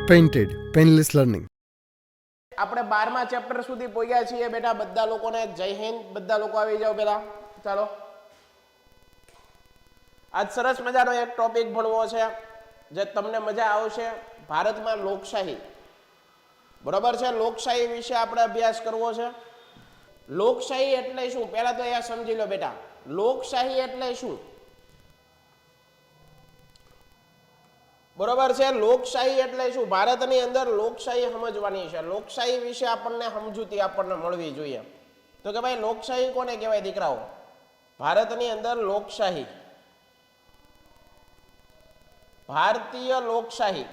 Painted painless learning. આપણે 12મા chapter સુધી પહોંચ્યા છીએ બેટા. બધા લોકોને જય હિન્દ. બધા લોકો આવી જાઓ પેલા. ચાલો, આજ સરસ મજાનો એક ટોપિક ભણવો છે જે તમને મજા આવશે. ભારતમાં લોકશાહી, બરોબર છે? લોકશાહી વિશે આપણે અભ્યાસ કરવો છે. લોકશાહી એટલે શું પહેલા તો અહીંયા સમજી લો બેટા. લોકશાહી એટલે શું, બરોબર છે? લોકશાહી એટલે શું? ભારતની અંદર લોકશાહી સમજવાની છે. લોકશાહી વિશે આપણને સમજૂતી આપણને મળવી જોઈએ. તો કે ભાઈ લોકશાહી કોને કહેવાય દીકરાઓ? ભારતની અંદર લોકશાહી, ભારતીય લોકશાહી.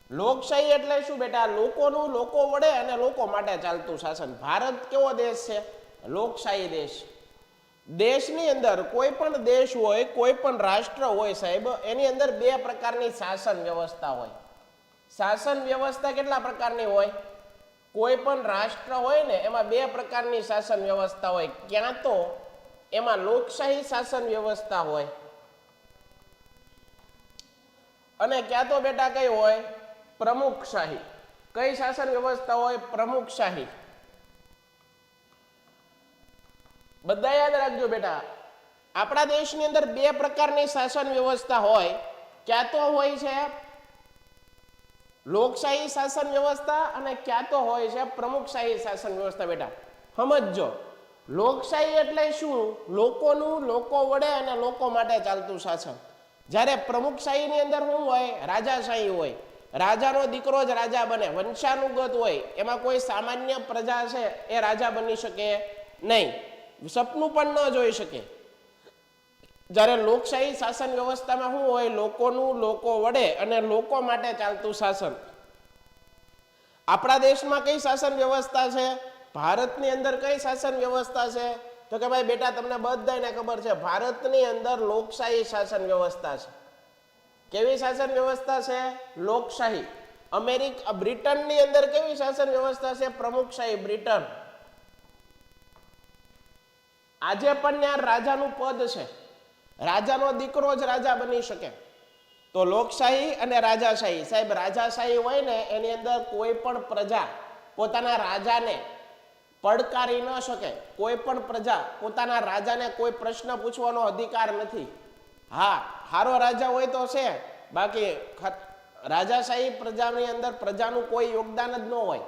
લોકશાહી એટલે શું બેટા? લોકોનું લોકો વડે અને લોકો માટે ચાલતું શાસન. ભારત કેવો દેશ છે? લોકશાહી દેશ. દેશની અંદર કોઈ પણ દેશ હોય, કોઈ પણ રાષ્ટ્ર હોય સાહેબ, એની અંદર બે પ્રકારની શાસન વ્યવસ્થા હોય. શાસન વ્યવસ્થા કેટલા પ્રકારની હોય? કોઈ પણ રાષ્ટ્ર હોય ને એમાં બે પ્રકારની શાસન વ્યવસ્થા હોય. ક્યાં તો એમાં લોકશાહી શાસન વ્યવસ્થા હોય અને ક્યાં તો બેટા કઈ હોય? પ્રમુખશાહી. કઈ શાસન વ્યવસ્થા હોય? પ્રમુખશાહી. બધા યાદ રાખજો બેટા. આપણા દેશની અંદર બે પ્રકારની શાસન વ્યવસ્થા હોય. ક્યાં તો હોય છે લોકશાહી શાસન વ્યવસ્થા અને ક્યાં તો હોય છે પ્રમુખશાહી શાસન વ્યવસ્થા. બેટા સમજો, લોકશાહી એટલે શું? લોકોનું લોકો વડે અને લોકો માટે ચાલતું શાસન. જ્યારે પ્રમુખશાહીની અંદર શું હોય? રાજાશાહી હોય. રાજાનો દીકરો જ રાજા બને, વંશાનુગત હોય. એમાં કોઈ સામાન્ય પ્રજા છે એ રાજા બની શકે નહીં, સપનું પણ ન જોઈ શકે. જ્યારે લોકશાહી શાસન વ્યવસ્થામાં શું હોય? લોકોનું લોકો વડે અને લોકો માટે ચાલતું શાસન. આપણા દેશમાં કઈ શાસન વ્યવસ્થા છે? ભારતની અંદર કઈ શાસન વ્યવસ્થા છે? તો કે ભાઈ બેટા તમને બધાને ખબર છે, ભારતની અંદર લોકશાહી શાસન વ્યવસ્થા છે. કેવી શાસન વ્યવસ્થા છે? લોકશાહી. બ્રિટનની અંદર કેવી શાસન વ્યવસ્થા છે? પ્રમુખશાહી. બ્રિટન આજે પણ ત્યાં રાજાનું પદ છે, રાજાનો દીકરો જ રાજા બની શકે. તો લોકશાહી અને રાજાશાહી. સાહેબ રાજાશાહી હોય ને એની અંદર કોઈ પણ પ્રજા પોતાના રાજાને પડકારી ન શકે. કોઈ પણ પ્રજા પોતાના રાજાને કોઈ પ્રશ્ન પૂછવાનો અધિકાર નથી. હા, હારો રાજા હોય તો છે, બાકી રાજાશાહી પ્રજાની અંદર પ્રજાનું કોઈ યોગદાન જ ન હોય.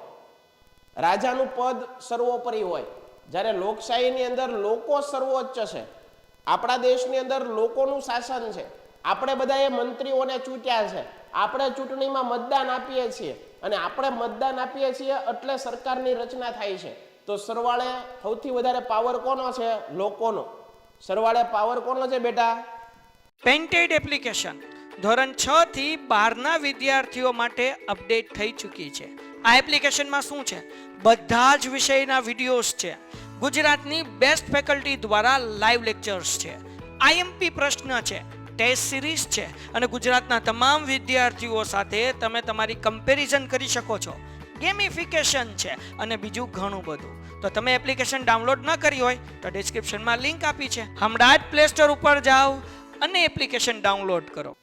રાજાનું પદ સર્વોપરી હોય. જ્યારે લોકશાહીની અંદર લોકો સર્વોચ્ચ છે. આપણા દેશની અંદર લોકોનું શાસન છે. આપણે બધાએ મંત્રીઓને ચૂંટ્યા છે. આપણે ચૂંટણીમાં મતદાન આપીએ છીએ અને આપણે મતદાન આપીએ છીએ એટલે સરકારની રચના થાય છે. તો સરવાળે સૌથી વધારે પાવર કોનો છે? લોકોનો. સરવાળે પાવર કોનો છે બેટા? પેઇન્ટેડ એપ્લિકેશન ધોરણ 6 થી 12ના વિદ્યાર્થીઓ માટે અપડેટ થઈ ચૂકી છે. આ એપ્લિકેશનમાં શું છે? બધા જ વિષયના વિડીયોઝ છે. ગુજરાતની બેસ્ટ ફેકલ્ટી દ્વારા લાઈવ લેક્ચર્સ છે. આઈએમપી પ્રશ્ન છે, ટેસ્ટ સિરીઝ છે અને ગુજરાતના તમામ વિદ્યાર્થીઓ સાથે તમે તમારી કમ્પેરિઝન કરી શકો છો. ગેમિફિકેશન છે અને બીજું ઘણું બધું. તો તમે એપ્લિકેશન ડાઉનલોડ ન કરી હોય તો ડિસ્ક્રિપ્શનમાં લિંક આપી છે. હમણાં જ પ્લે સ્ટોર ઉપર જાઓ અને એપ્લિકેશન ડાઉનલોડ કરો.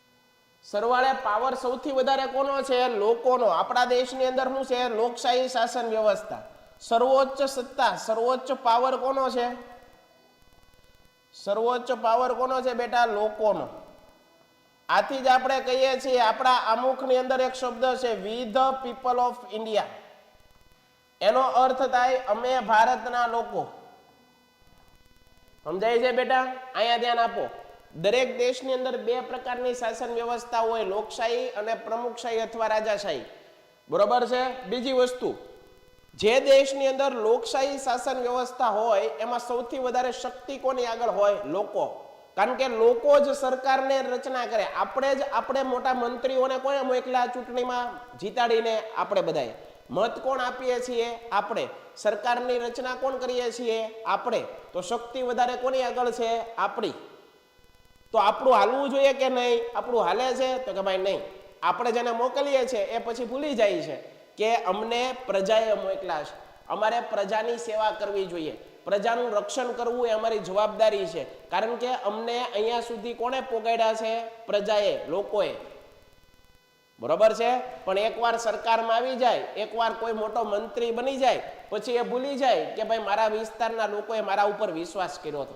સરવાળે પાવર સૌથી વધારે કોનો છે? લોકોનો. આપણા દેશની અંદર શું છે? લોકશાહી શાસન વ્યવસ્થા. સર્વોચ્ચ સત્તા, સર્વોચ્ચ પાવર કોનો છે? સર્વોચ્ચ પાવર કોનો છે બેટા? લોકોનો. આથી જ આપણે કહીએ છીએ, આપણા આમુખની અંદર એક શબ્દ છે, વી ધ પીપલ ઓફ ઇન્ડિયા. એનો અર્થ થાય અમે ભારતના લોકો. સમજાય છે બેટા? અહીંયા ધ્યાન આપો. દરેક દેશની અંદર બે પ્રકારની શાસન વ્યવસ્થા હોય, લોકશાહી અને પ્રમુખશાહી અથવા રાજાશાહી. બરોબર છે? બીજી વસ્તુ, જે દેશની અંદર લોકશાહી શાસન વ્યવસ્થા હોય એમાં સૌથી વધારે શક્તિ કોની આગળ હોય? લોકો. કારણ કે લોકો જ સરકારને રચના કરે. આપણે મોટા મંત્રીઓને કોને મોકલ્યા ચૂંટણીમાં જીતાડીને? આપણે બધાએ મત કોણ આપીએ છીએ? આપણે. સરકારની રચના કોણ કરીએ છીએ? આપણે. તો શક્તિ વધારે કોની આગળ છે? આપણી. તો આપણું હાલવું જોઈએ કે નહીં? આપણું હાલે છે? તો કે ભાઈ નહીં. આપણે જેને મોકલીએ છીએ એ પછી ભૂલી જાય છે કે અમને પ્રજાએ મોકલ્યા છે, અમારે પ્રજાની સેવા કરવી જોઈએ. પ્રજાનું રક્ષણ કરવું એ અમારી જવાબદારી છે. કારણ કે અમને અહીંયા સુધી કોણે પોગાડ્યા છે? પ્રજાએ, લોકોએ. બરોબર છે, પણ એકવાર સરકારમાં આવી જાય, એકવાર કોઈ મોટો મંત્રી બની જાય, પછી એ ભૂલી જાય કે ભાઈ મારા વિસ્તારના લોકોએ મારા ઉપર વિશ્વાસ કર્યો હતો,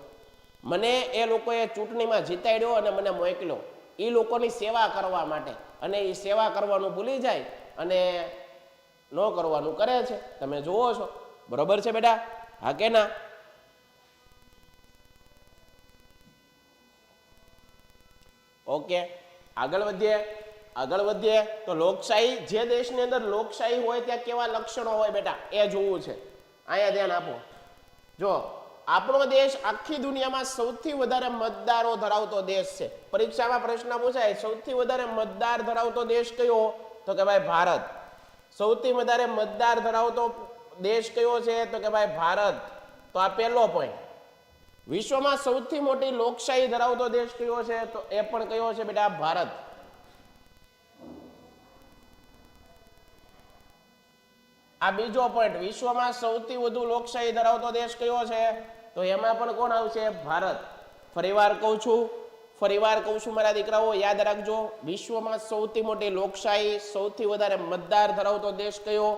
મને એ લોકોએ ચૂંટણીમાં જીતાડ્યો અને મને મોકલ્યો એ લોકોની સેવા કરવા માટે, અને એ સેવા કરવાનું ભૂલી જાય અને ન કરવાનું કરે છે. તમે જુઓ છો, બરોબર છે બેટા? હા કે ના? ઓકે, આગળ વધીએ તો લોકશાહી, જે દેશની અંદર લોકશાહી હોય ત્યાં કેવા લક્ષણો હોય બેટા એ જોવું છે. અહીંયા ધ્યાન આપો. જો આપણો દેશ આખી દુનિયામાં સૌથી વધારે મતદારો ધરાવતો દેશ છે. પરીક્ષામાં પ્રશ્ન પૂછાય સૌથી વધારે મતદાર ધરાવતો દેશ કયો, તો કે ભાઈ ભારત. સૌથી વધારે મતદાર ધરાવતો દેશ કયો છે, તો કે ભાઈ ભારત. તો આ પહેલો પોઈન્ટ. વિશ્વમાં સૌથી મોટી લોકશાહી ધરાવતો દેશ કયો છે, તો એ પણ કયો છે બેટા? ભારત. આ બીજો પોઈન્ટ. વિશ્વમાં સૌથી વધુ લોકશાહી ધરાવતો દેશ કયો છે, તો એમાં પણ કોણ આવશે? ભારત. ફરીવાર કહું છું મારા દીકરાઓ, યાદ રાખજો, વિશ્વમાં સૌથી મોટી લોકશાહી, સૌથી વધારે મતદાર ધરાવતો દેશ કયો?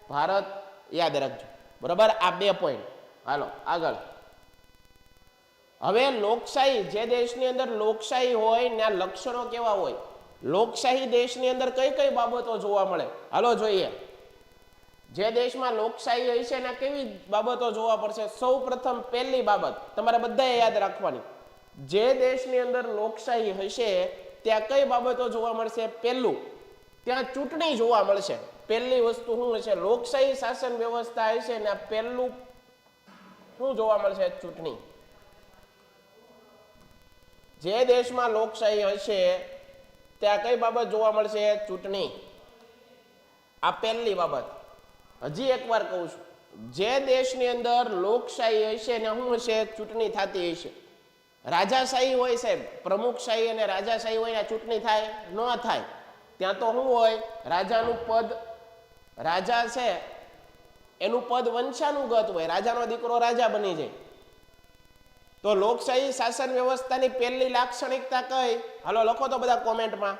ભારત. યાદ રાખજો, બરાબર? આ 2 પોઈન્ટ. હાલો આગળ. હવે લોકશાહી, જે દેશની અંદર લોકશાહી હોય ના લક્ષણો કેવા હોય? લોકશાહી દેશની અંદર કઈ કઈ બાબતો જોવા મળે? હાલો જોઈએ. જે દેશમાં લોકશાહી હોય છે એના કેવી બાબતો જોવા પડશે? સૌ પ્રથમ પહેલી બાબત તમારે બધાએ યાદ રાખવાની, જે દેશની અંદર લોકશાહી હશે ત્યાં કઈ બાબતો જોવા મળશે? પહેલું, ત્યાં ચૂંટણી જોવા મળશે. પહેલી વસ્તુ શું હશે? લોકશાહી શાસન વ્યવસ્થા હશે ને પહેલું શું જોવા મળશે? ચૂંટણી. જે દેશમાં લોકશાહી હશે ત્યાં કઈ બાબત જોવા મળશે? ચૂંટણી. આ પહેલી બાબત. હજી એકવાર કહું છું, જે દેશની અંદર લોકશાહી હશે ને શું હશે? ચૂંટણી થતી હશે. રાજાશાહી હોય સાહેબ, પ્રમુખશાહી અને રાજાશાહી હોય ને ચૂંટણી થાય? ન થાય. ત્યાં તો શું હોય? રાજાનું પદ, રાજા છે એનું પદ વંશાનુગત હોય, રાજાનો દીકરો રાજા બની જાય. તો લોકશાહી શાસન વ્યવસ્થાની પહેલી લાક્ષણિકતા કઈ? હાલો લખો તો બધા કોમેન્ટમાં.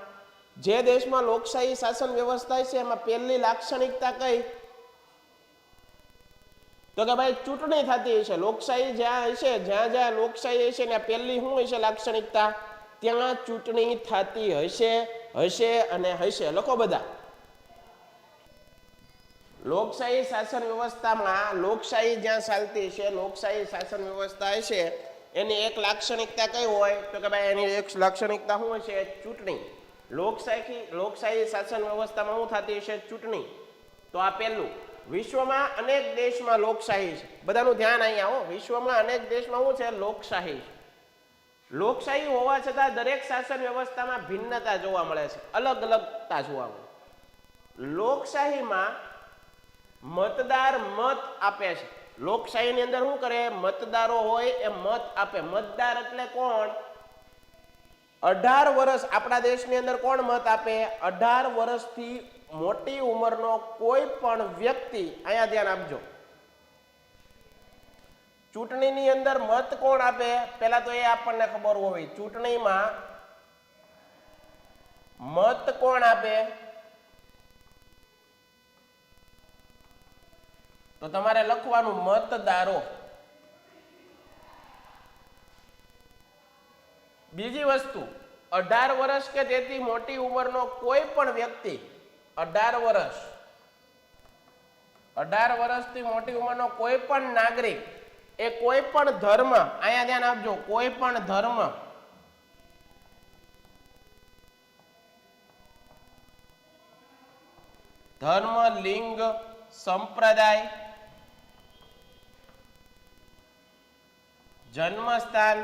જે દેશમાં લોકશાહી શાસન વ્યવસ્થા છે એમાં પહેલી લાક્ષણિકતા કઈ? તો કે ભાઈ ચૂંટણી થતી હશે. લોકશાહી જ્યાં હશે, જ્યાં લોકશાહી હશે ને પહેલી શું હશે લાક્ષણિકતા? ત્યાં ચૂંટણી થતી હશે અને હશે. લખો બધા. લોકશાહી શાસન વ્યવસ્થામાં, લોકશાહી જ્યાં ચાલતી હશે, લોકશાહી શાસન વ્યવસ્થા હશે, એની એક લાક્ષણિકતા કઈ હોય? તો કે ભાઈ એની એક લાક્ષણિકતા શું હશે? ચૂંટણી. લોકશાહી શાસન વ્યવસ્થામાં શું થતી હશે? ચૂંટણી. તો આ પહેલું. વિશ્વમાં અનેક દેશમાં લોકશાહી છે. બધાનું ધ્યાન અહીંયા હો. વિશ્વમાં અનેક દેશમાં શું છે? લોકશાહી છે. લોકશાહી હોવા છતાં દરેક શાસન વ્યવસ્થામાં ભિન્નતા જોવા મળે છે, અલગ અલગતા જોવા મળે. લોકશાહીમાં મતદાર મત આપે છે. લોકશાહીની અંદર શું કરે? મતદારો હોય એ મત આપે. મતદાર એટલે કોણ? 18 વર્ષ. આપણા દેશની અંદર કોણ મત આપે? 18 વર્ષથી મોટી ઉંમરનો કોઈ પણ વ્યક્તિ. અહીંયા ધ્યાન આપજો. ચૂંટણીની અંદર મત કોણ આપે? પહેલા તો એ આપણને ખબર હોવી. ચૂંટણીમાં મત કોણ આપે? તો તમારે લખવાનું મતદારો. બીજી વસ્તુ, 18 વર્ષ કે તેથી મોટી ઉંમરનો કોઈ પણ વ્યક્તિ, 18 વર્ષથી મોટી ઉંમરનો કોઈ પણ નાગરિક, એ કોઈ પણ ધર્મ, અહીંયા ધ્યાન આપજો, કોઈ પણ ધર્મ, લિંગ, સંપ્રદાય, જન્મસ્થાન,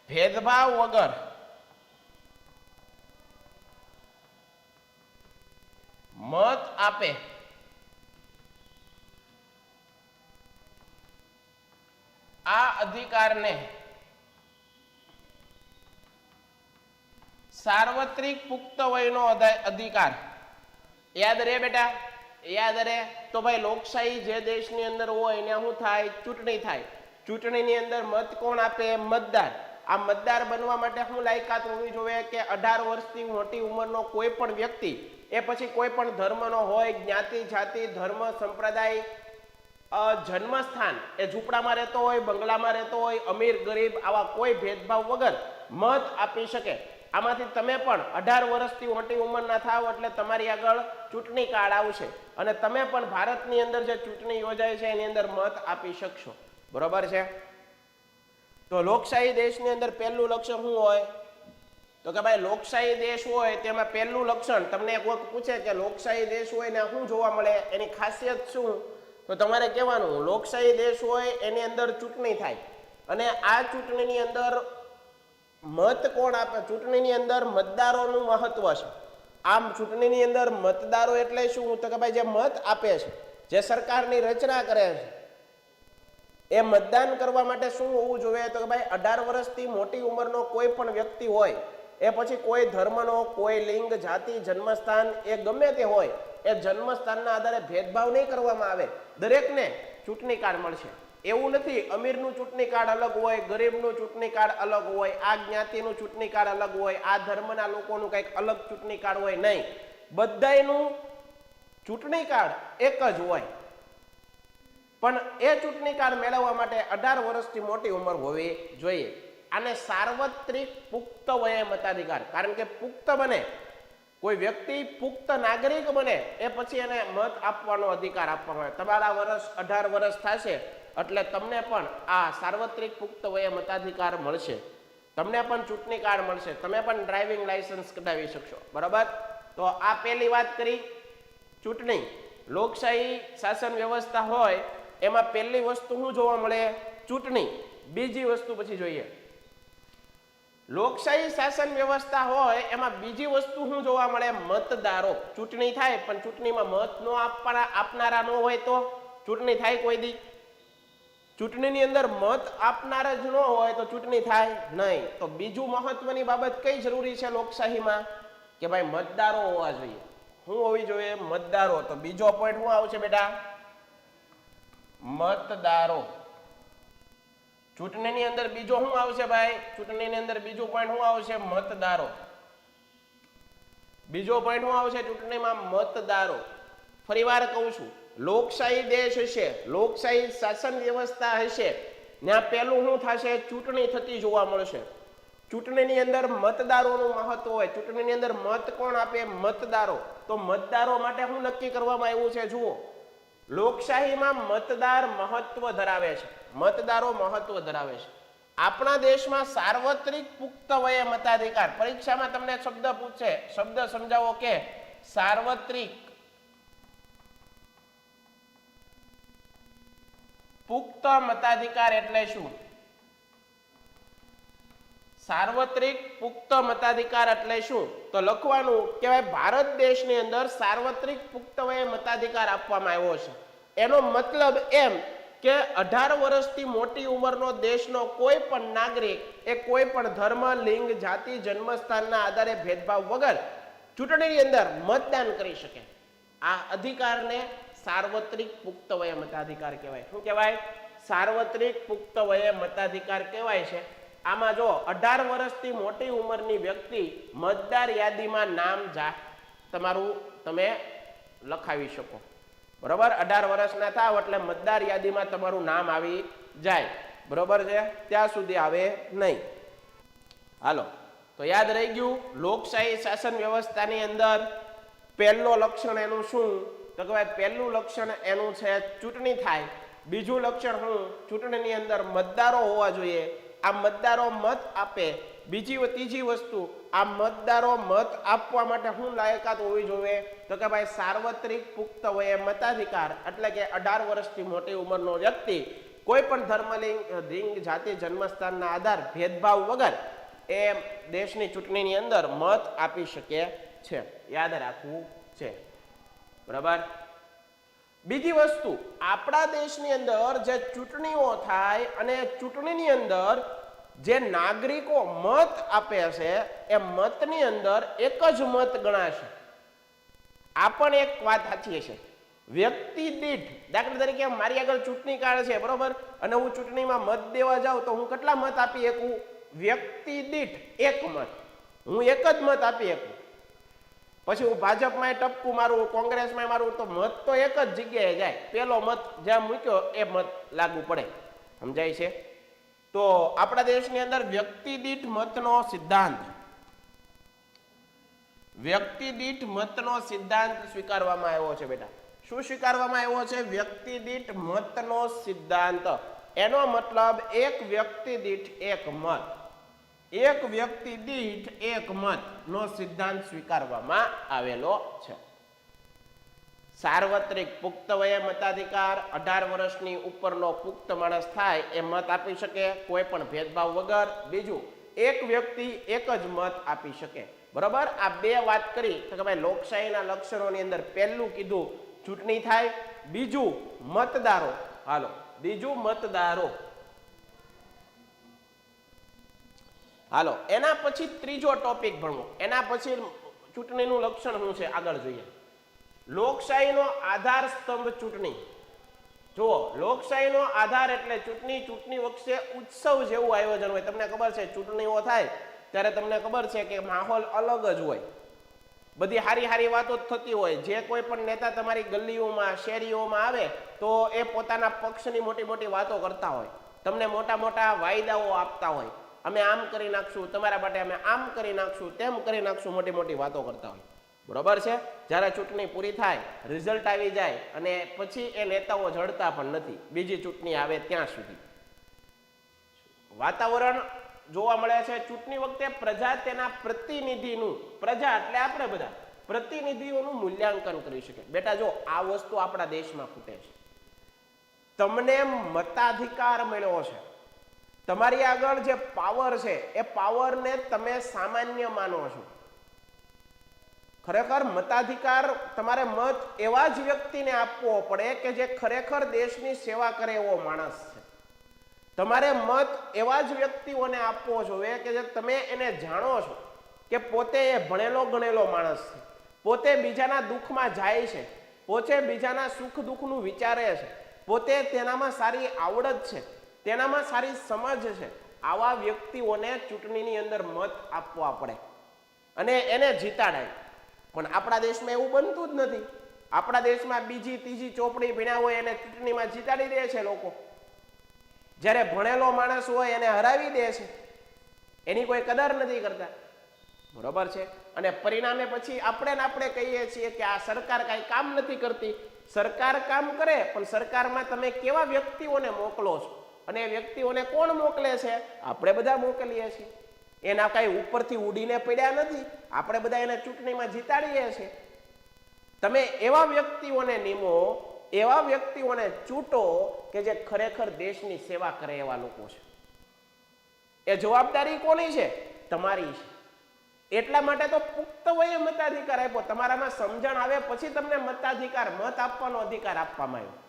ભેદભાવ વગર મત આપે. આ અધિકારને સાર્વત્રિક પુખ્ત વયનો અધિકાર. યાદ રહે બેટા? યાદ રહે? તો ભાઈ લોકશાહી જે દેશની અંદર હોય એને શું થાય? ચૂંટણી થાય. ચૂંટણીની અંદર મત કોણ આપે? મતદાર. આ મતદાર બનવા માટે શું લાયકાત હોવી જોઈએ? કે 18 વર્ષથી મોટી ઉંમરનો કોઈ પણ વ્યક્તિ, એ પછી કોઈ પણ ધર્મનો હોય, જ્ઞાતિ જાતિ ધર્મ સંપ્રદાય, જન્મસ્થાન એ ઝૂંપડામાં રહેતો હોય, બંગલામાં રહેતો હોય, અમીર ગરીબ આવા કોઈ ભેદભાવ વગર મત આપી શકે. આમાંથી તમે પણ 18 વર્ષથી મોટી ઉંમરના થાવ એટલે તમારી આગળ ચૂંટણી કાર્ડ આવશે અને તમે પણ ભારતની અંદર જે ચૂંટણી યોજાય છે એની અંદર મત આપી શકશો. બરોબર છે? તો લોકશાહી દેશની અંદર પહેલું લક્ષણ શું હોય? તો કે ભાઈ લોકશાહી દેશ હોય તેમાં પહેલું લક્ષણ, તમને એક વખત પૂછે કે લોકશાહી દેશ હોય ને શું જોવા મળે, એની ખાસિયત શું, તો તમારે કહેવાનું લોકશાહી દેશ હોય એની અંદર ચૂંટણી થાય અને આ ચૂંટણીની અંદર મત કોણ આપે? ચૂંટણીની અંદર મતદારોનું મહત્વ છે. આમ ચૂંટણીની અંદર મતદારો એટલે શું? તો કે ભાઈ જે મત આપે છે, જે સરકારની રચના કરે છે, એ મતદાન કરવા માટે શું હોવું જોઈએ? તો કે ભાઈ 18 વર્ષથી મોટી ઉંમરનો કોઈ પણ વ્યક્તિ હોય, એ પછી કોઈ ધર્મનો, કોઈ લિંગ, જાતિ, જન્મસ્થાન એ ગમે તે હોય, એ જન્મસ્થાનના આધારે ભેદભાવ નહીં કરવામાં આવે. દરેકને ચૂંટણી કાર્ડ મળશે. એવું નથી અમીરનું ચૂંટણી કાર્ડ અલગ હોય, ગરીબનું ચૂંટણી કાર્ડ અલગ હોય, આ જ્ઞાતિનું ચૂંટણી કાર્ડ અલગ હોય, આ ધર્મના લોકોનું કંઈક અલગ ચૂંટણી કાર્ડ હોય. નહીં, બધાયનું ચૂંટણી કાર્ડ એક જ હોય. પણ એ ચૂંટણી કાર્ડ મેળવવા માટે 18 વર્ષથી મોટી ઉંમર હોવી જોઈએ. આને સાર્વત્રિક પુખ્ત વયે મતાધિકાર, કારણ કે પુખ્ત બને કોઈ વ્યક્તિ, પુખ્ત નાગરિક બને એ પછી એને મત આપવાનો અધિકાર આપવામાં આવે. તમારા વર્ષ 18 વર્ષ થશે એટલે તમને પણ આ સાર્વત્રિક પુખ્ત વયે મતાધિકાર મળશે, તમને પણ ચૂંટણી કાર્ડ મળશે, તમે પણ ડ્રાઇવિંગ લાયસન્સ કઢાવી શકશો. બરાબર? તો આ પહેલી વાત કરી ચૂંટણી. લોકશાહી શાસન વ્યવસ્થા હોય એમાં પહેલી વસ્તુ શું જોવા મળે? ચૂંટણી. બીજી વસ્તુ પછી જોઈએ. લોકશાહી શાસન વ્યવસ્થા હોય એમાં બીજી વસ્તુ શું જોવા મળે? મતદારો. ચૂંટણી થાય પણ ચૂંટણીમાં મત નો આપનારા ન હોય તો ચૂંટણી થાય કોઈ દી? ચૂંટણીની અંદર મત આપનારા જ ન હોય તો ચૂંટણી થાય નહીં. તો બીજું મહત્વની બાબત કઈ જરૂરી છે લોકશાહીમાં? કે ભાઈ મતદારો હોવા જોઈએ. શું હોવી જોઈએ? મતદારો. તો બીજો પોઈન્ટ શું આવશે બેટા? મતદારો. ચૂંટણીની અંદર બીજો શું આવશે ભાઈ? ચૂંટણીની અંદર બીજો પોઈન્ટ શું આવશે? મતદારો. બીજો પોઈન્ટ શું આવશે ચૂંટણીમાં? મતદારો. ફરીવાર કહું છું, લોકશાહી દેશ હશે, લોકશાહી શાસન વ્યવસ્થા હશે, ત્યાં પહેલું શું થશે? ચૂંટણી થતી જોવા મળશે. ચૂંટણીની અંદર મતદારોનું મહત્વ હોય. ચૂંટણીની અંદર મત કોણ આપે? મતદારો. તો મતદારો માટે શું નક્કી કરવામાં આવ્યું છે? જુઓ, લોકશાહીમાં મતદાર મહત્વ ધરાવે છે. મતદારો મહત્વ ધરાવે છે. આપણા દેશમાં સાર્વત્રિક પુખ્ત વયે મતાધિકાર. પરીક્ષામાં તમને શબ્દ પૂછે, શબ્દ સમજાવો કે સાર્વત્રિક પુખ્ત મતાધિકાર એટલે શું? સાર્વત્રિક પુખ્ત મતાધિકાર એટલે શું? તો લખવાનું કે ભાઈ ભારત દેશની અંદર સાર્વત્રિક પુખ્ત વયે મતાધિકાર આપવામાં આવ્યો છે. એનો મતલબ એમ કે 18 વર્ષથી મોટી ઉંમરનો દેશનો કોઈ પણ નાગરિક એ કોઈ પણ ધર્મ, લિંગ, જાતિ, જન્મસ્થાનના આધારે ભેદભાવ વગર ચૂંટણીની અંદર મતદાન કરી શકે. આ અધિકારને સાર્વત્રિક પુખ્ત વયે મતાધિકાર કહેવાય. શું કહેવાય? સાર્વત્રિક પુખ્ત વયે મતાધિકાર કહેવાય છે. આમાં જો 18 વર્ષથી મોટી ઉંમરની વ્યક્તિ મતદાર યાદીમાં નામ તમારું તમે લખાવી શકો. બરોબર? 18 વર્ષના થાવ એટલે મતદાર યાદીમાં તમારું નામ આવી જાય. બરોબર છે? ત્યાં સુધી આવે નહીં. હાલો, તો યાદ રહી ગયું. લોકશાહી શાસન વ્યવસ્થાની અંદર પહેલો લક્ષણ એનું શું? તો કે ભાઈ પહેલું લક્ષણ એનું છે ચૂંટણી થાય. બીજું લક્ષણ શું? ચૂંટણીની અંદર મતદારો હોવા જોઈએ. આ મતદારો મત આપે. ત્રીજી વસ્તુ, આ મતદારો મત આપવા માટે શું લાયકાત હોવી જોઈએ? તો કે ભાઈ સાર્વત્રિક પુખ્ત વયે મતાધિકાર એટલે કે 18 વર્ષથી મોટી ઉંમરનો વ્યક્તિ કોઈ પણ ધર્મ, લિંગ, જાતિ, જન્મસ્થાનના આધાર ભેદભાવ વગર એ દેશની ચૂંટણીની અંદર મત આપી શકે છે. યાદ રાખવું છે. બરાબર? બીજી વસ્તુ, આપણા દેશની અંદર જે ચૂંટણીઓ થાય અને ચૂંટણીની અંદર જે નાગરિકો મત આપે છે એ મતની અંદર એક જ મત ગણાશે. આ પણ એક વાત સાચી છે વ્યક્તિ દીઠ, દાખલા તરીકે મારી આગળ ચૂંટણી કાર્ડ છે, બરોબર, અને હું ચૂંટણીમાં મત દેવા જાઉં તો હું કેટલા મત આપી શકું? વ્યક્તિ દીઠ એક મત, હું એક જ મત આપી શકું. પછી હું ભાજપમાં ટપકું મારું, કોંગ્રેસમાં મારું, તો મત તો એક જ જગ્યાએ જાય, પેલો મત જ્યાં મૂક્યો એ મત લાગુ પડે. સમજાય છે? તો આપણા દેશની અંદર વ્યક્તિ દીઠ મતનો સિદ્ધાંત, વ્યક્તિ દીઠ મતનો સિદ્ધાંત સ્વીકારવામાં આવ્યો છે બેટા. શું સ્વીકારવામાં આવ્યો છે? વ્યક્તિ દીઠ મતનો સિદ્ધાંત. એનો મતલબ એક વ્યક્તિ દીઠ એક મત, એક વ્યક્તિ દીઠ એક મત નો સિદ્ધાંત સ્વીકારવામાં આવેલો છે. સાર્વત્રિક પુખ્ત વયે મતાધિકાર, 18 વર્ષની ઉપરનો પુખ્ત માણસ થાય એ મત આપી શકે કોઈ પણ ભેદભાવ વગર. બીજું, એક વ્યક્તિ એક જ મત આપી શકે. બરોબર, આ બે વાત કરી તો કે ભાઈ લોકશાહીના લક્ષણોની અંદર પહેલું કીધું ચૂંટણી થાય, બીજું મતદારો. હાલો, બીજું મતદારો. હાલો, એના પછી ત્રીજો ટોપિક ભણવો. એના પછી ચૂંટણીનું લક્ષણ શું છે આગળ જોઈએ. લોકશાહીનો આધાર સ્તંભ ચૂંટણી. જુઓ, લોકશાહીનો આધાર એટલે ચૂંટણી. ચૂંટણી વખતે ઉત્સવ જેવું આયોજન હોય. તમને ખબર છે ચૂંટણીઓ થાય ત્યારે તમને ખબર છે કે માહોલ અલગ જ હોય, બધી હારી વાતો થતી હોય. જે કોઈ પણ નેતા તમારી ગલીઓમાં, શેરીઓમાં આવે તો એ પોતાના પક્ષની મોટી વાતો કરતા હોય, તમને મોટા વાયદાઓ આપતા હોય. અમે આમ કરી નાખશું તમારા માટે, અમે આમ કરી નાખશું, તેમ કરી નાખશું, મોટી વાતો કરતા હોય. બરોબર છે? જ્યારે ચૂંટણી પૂરી થાય, રિઝલ્ટ આવી જાય અને પછી એ નેતાઓ જડતા પણ નથી બીજી ચૂંટણી આવે ત્યાં સુધી. વાતાવરણ જોવા મળે છે ચૂંટણી વખતે પ્રજા તેના પ્રતિનિધિનું, પ્રજા એટલે આપણે બધા, પ્રતિનિધિઓનું મૂલ્યાંકન કરી શકે. બેટા જો, આ વસ્તુ આપણા દેશમાં ખૂટે છે. તમને મતાધિકાર મળ્યો છે, તમારી આગળ જે પાવર છે એ પાવરને તમે સામાન્ય માનો છો. ખરેખર મતાધિકાર તમારે મત એવા જ વ્યક્તિને આપવો પડે કે જે ખરેખર દેશની સેવા કરે એવો માણસ છે. તમારે મત એવા જ વ્યક્તિઓને આપવો જોઈએ કે જે તમે એને જાણો છો કે પોતે એ ભણેલો ગણેલો માણસ છે, પોતે બીજાના દુઃખમાં જાય છે, પોતે બીજાના સુખ દુઃખનું વિચારે છે, પોતે તેનામાં સારી આવડત છે, તેનામાં સારી સમજ છે. આવા વ્યક્તિઓને ચૂંટણીની અંદર મત આપવા પડે અને એને જીતાડાય. પણ આપણા દેશમાં એવું બનતું જ નથી. આપણા દેશમાં બીજી ત્રીજી ચોપડી ભણ્યા હોય એને ચૂંટણીમાં જીતાડી દે છે લોકો, જ્યારે ભણેલો માણસ હોય એને હરાવી દે છે, એની કોઈ કદર નથી કરતા. બરોબર છે? અને પરિણામે પછી આપણે કહીએ છીએ કે આ સરકાર કાંઈ કામ નથી કરતી. સરકાર કામ કરે, પણ સરકારમાં તમે કેવા વ્યક્તિઓને મોકલો છો અને એ વ્યક્તિઓને કોણ મોકલે છે? આપણે બધા મોકલીએ છીએ. એના કાંઈ ઉપરથી ઉડીને પડ્યા નથી, આપણે બધા એને ચૂંટણીમાં જીતાડીએ છીએ. તમે એવા વ્યક્તિઓને નિમો, એવા વ્યક્તિઓને ચૂંટો કે જે ખરેખર દેશની સેવા કરે એવા લોકો છે. એ જવાબદારી કોની છે? તમારી છે. એટલા માટે તો પુખ્ત વયે મતાધિકાર આપ્યો. તમારામાં સમજણ આવે પછી તમને મતાધિકાર, મત આપવાનો અધિકાર આપવામાં આવ્યો.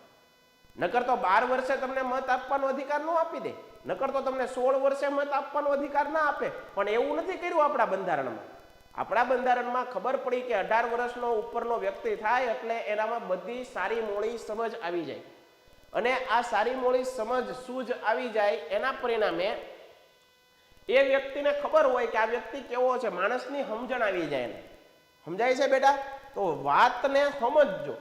નકર તો 12 વર્ષે તમને મત આપવાનો અધિકાર ન આપી દે, નકર તો તમને 16 વર્ષે મત આપવાનો અધિકાર ના આપે. પણ એવું નથી કર્યું આપણા બંધારણમાં. આપણા બંધારણમાં ખબર પડી કે 18 વર્ષનો ઉપરનો વ્યક્તિ થાય એટલે એનામાં બધી સારી મોળી સમજ આવી જાય. અને આ સારી મોળી સમજ સૂઝ આવી જાય એના પરિણામે એ વ્યક્તિને ખબર હોય કે આ વ્યક્તિ કેવો છે, માણસની સમજણ આવી જાય એને. સમજાય છે બેટા? તો વાતને સમજજો.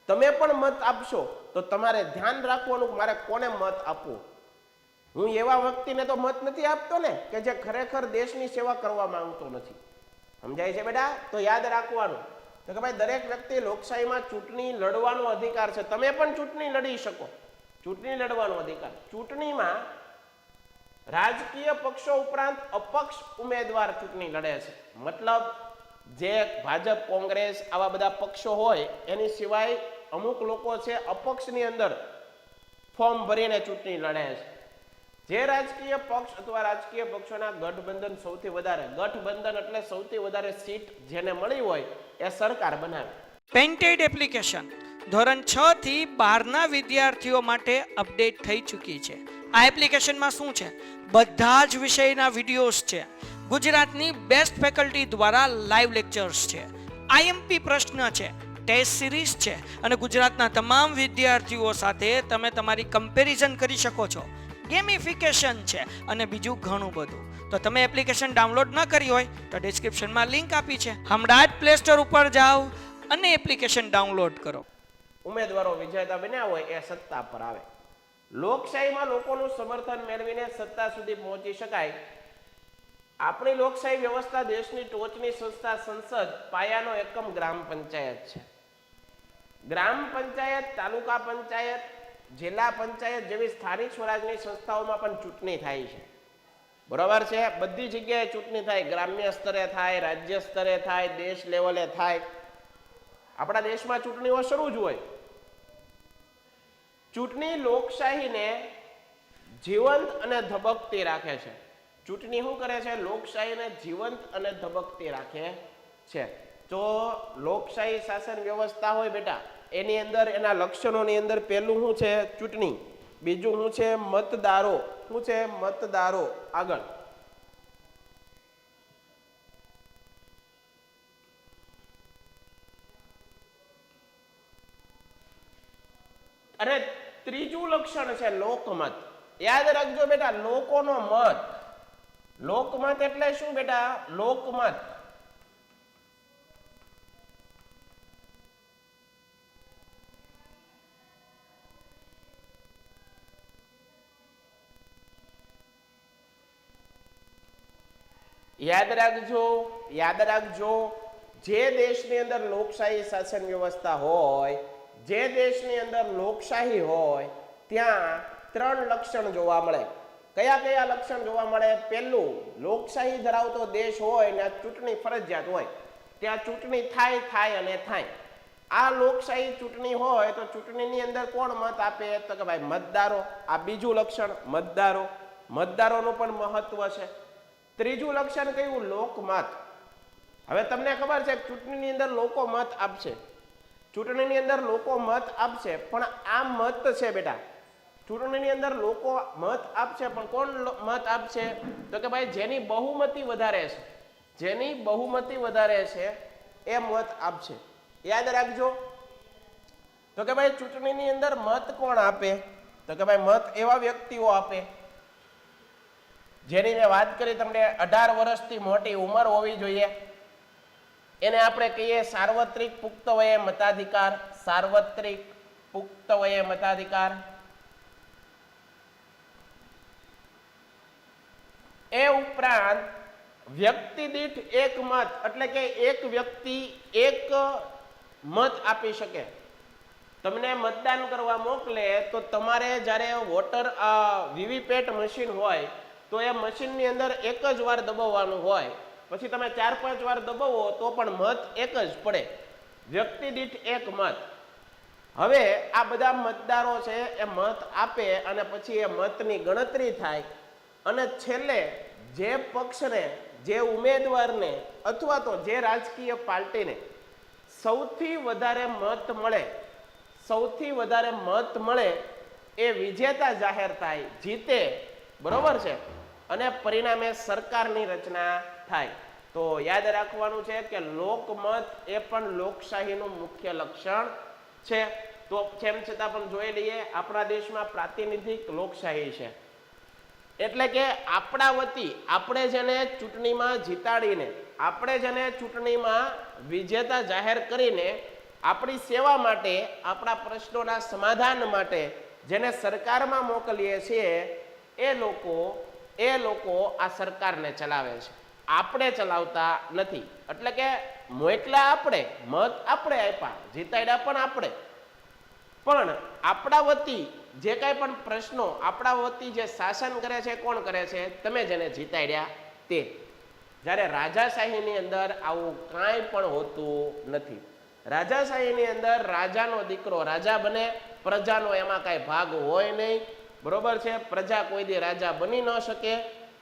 તમે પણ મત આપશો તો તમારે ધ્યાન રાખવાનું મારે કોને મત આપવું. હું એવા વ્યક્તિને તો મત નથી આપતો ને કે જે ખરેખર દેશની સેવા કરવા માંગતો નથી. સમજાય છે બેટા? તો યાદ રાખવાનું તો કે ભાઈ દરેક વ્યક્તિ લોકશાહીમાં ચૂંટણી લડવાનો અધિકાર છે. તમે પણ ચૂંટણી લડી શકો, ચૂંટણી લડવાનો અધિકાર. ચૂંટણીમાં રાજકીય પક્ષો ઉપરાંત અપક્ષ ઉમેદવાર ચૂંટણી લડે છે. મતલબ જે ભાજપ, કોંગ્રેસ આવા બધા પક્ષો હોય એની સિવાય અમુક લોકો છે અપક્ષની અંદર ફોર્મ ભરીને ચૂંટણી લડે છે. જે રાજકીય પક્ષ અથવા રાજકીય પક્ષોના ગઠબંધન સૌથી વધારે, ગઠબંધન એટલે સૌથી વધારે સીટ જેને મળી હોય એ સરકાર બનાવે. પેન્ટેડ એપ્લિકેશન ધોરણ 6 થી 12ના વિદ્યાર્થીઓ માટે અપડેટ થઈ ચૂકી છે. આ એપ્લિકેશનમાં શું છે? બધા જ વિષયના વિડીયોઝ છે. ગુજરાતની બેસ્ટ ફેકલ્ટી દ્વારા લાઈવ લેક્ચર્સ છે. આઈએમપી પ્રશ્ન છે, ટેસ્ટ સિરીઝ છે અને ગુજરાતના તમામ વિદ્યાર્થીઓ સાથે તમે તમારી કમ્પેરિઝન કરી શકો છો. ગેમિફિકેશન છે અને બીજું ઘણું બધું. તો તમે એપ્લિકેશન ડાઉનલોડ ન કરી હોય તો ડિસ્ક્રિપ્શનમાં લિંક આપી છે, હમણાં જ પ્લે સ્ટોર ઉપર જાઓ અને એપ્લિકેશન ડાઉનલોડ કરો. ઉમેદવારો વિજેતા બન્યા હોય એ સત્તા પર આવે. લોકશાહીમાં લોકોનું સમર્થન મેળવીને સત્તા સુધી પહોંચી શકાય. આપણી લોકશાહી વ્યવસ્થા દેશની ટોચની સંસ્થા સંસદ, પાયાનો એકમ ગ્રામ પંચાયત છે. ગ્રામ પંચાયત, તાલુકા પંચાયત, જિલ્લા પંચાયત જેવી સ્થાનિક સ્વરાજની સંસ્થાઓમાં પણ ચૂંટણી થાય છે. બરોબર છે? બધી જગ્યાએ ચૂંટણી થાય. ગ્રામ્ય સ્તરે થાય, રાજ્ય સ્તરે થાય, દેશ લેવલે થાય. આપણા દેશમાં ચૂંટણીઓ શરૂ જ હોય. ચૂંટણી લોકશાહીને જીવંત અને ધબકતી રાખે છે. ચૂંટણી શું કરે છે? લોકશાહીને જીવંત અને ધબકતી રાખે છે. તો લોકશાહી શાસન વ્યવસ્થા હોય બેટા, એની અંદર એના લક્ષણોની અંદર પહેલું શું છે? ચૂંટણી. બીજું શું છે? મતદારો. શું છે? મતદારો. આગળ અને ત્રીજું લક્ષણ છે લોકમત. યાદ રાખજો બેટા, લોકોનો મત. લોકમત એટલે શું બેટા? લોકમત. યાદ રાખજો, યાદ રાખજો, જે દેશની અંદર લોકશાહી શાસન વ્યવસ્થા હોય, જે દેશની અંદર લોકશાહી હોય, ત્યાં 3 લક્ષણ જોવા મળે. કયા કયા લક્ષણ જોવા મળે? પહેલું, લોકશાહી ધરાવતો દેશ હોય ને ચૂંટણી ફરજિયાત હોય, ત્યાં ચૂંટણી થાય અને થાય. આ લોકશાહી ચૂંટણી હોય તો ચૂંટણીની અંદર કોણ મત આપે? તો કે ભાઈ મતદારો. આ બીજું લક્ષણ, મતદારો. મતદારોનું પણ મહત્વ છે. ત્રીજું લક્ષણ કયું? લોકમત. હવે તમને ખબર છે ચૂંટણીની અંદર લોકો મત આપશે, ચૂંટણીની અંદર લોકો મત આપશે, પણ આ મત છે બેટા, ચૂંટણીની અંદર લોકો મત આપશે, પણ કોણ મત આપશે? તો કે ભાઈ જેની બહુમતી વધારે છે, જેની બહુમતી વધારે છે એ મત આપશે. યાદ રાખજો. તો કે ભાઈ ચૂંટણીની અંદર મત કોણ આપે? તો કે ભાઈ મત એવા વ્યક્તિઓ આપે જેની મેં વાત કરી તમને 18 વર્ષથી મોટી ઉંમર હોવી જોઈએ. એને આપણે કહીએ સાર્વત્રિક પુખ્ત વયે મતાધિકાર. સાર્વત્રિક પુખ્ત વયે મતાધિકાર. એ ઉપરાંત વ્યક્તિ દીઠ એક મત, એટલે કે એક વ્યક્તિ એક મત આપી શકે. તમને મતદાન કરવા મોકલે તો તમારે જ્યારે વોટર વીવીપેટ મશીન હોય તો એ મશીનની અંદર એક જ વાર દબાવવાનું હોય, પછી તમે 4-5 વાર દબાવો તો પણ મત એક જ પડે. વ્યક્તિ દીઠ એક મત. હવે આ બધા મતદારો છે એ મત આપે અને પછી એ મતની ગણતરી થાય અને છેલ્લે જે પક્ષને, જે ઉમેદવારને અથવા તો જે રાજકીય પાર્ટીને સૌથી વધારે મત મળે, સૌથી વધારે મત મળે એ વિજેતા જાહેર થાય, જીતે. બરોબર છે? અને પરિણામે સરકારની રચના થાય. તો યાદ રાખવાનું છે કે લોકમત એ પણ લોકશાહીનું મુખ્ય લક્ષણ છે. તો તેમ છતાં પણ જોઈ લઈએ, આપણા દેશમાં પ્રાતિનિધિક લોકશાહી છે. એટલે કે આપણા વતી આપણે જેને ચૂંટણીમાં જીતાડીને, આપણે જેને ચૂંટણીમાં વિજેતા જાહેર કરીને આપણી સેવા માટે, આપણા પ્રશ્નોના સમાધાન માટે જેને સરકારમાં મોકલીએ છીએ એ લોકો આ સરકારને ચલાવે છે. આપણે ચલાવતા નથી. એટલે કે મોકલા આપણે, મત આપણે આપ્યા, જીતાડ્યા પણ આપણે, પણ આપણા વતી જે કાંઈ પણ પ્રશ્નો, આપણા વતી જે શાસન કરે છે કોણ કરે છે? તમે જેને જીતાડ્યા તે. જ્યારે રાજાશાહીની અંદર આવું કાંઈ પણ હોતું નથી. રાજાશાહીની અંદર રાજાનો દીકરો રાજા બને, પ્રજાનો એમાં કાંઈ ભાગ હોય નહીં. બરોબર છે? પ્રજા કોઈ દી રાજા બની ન શકે.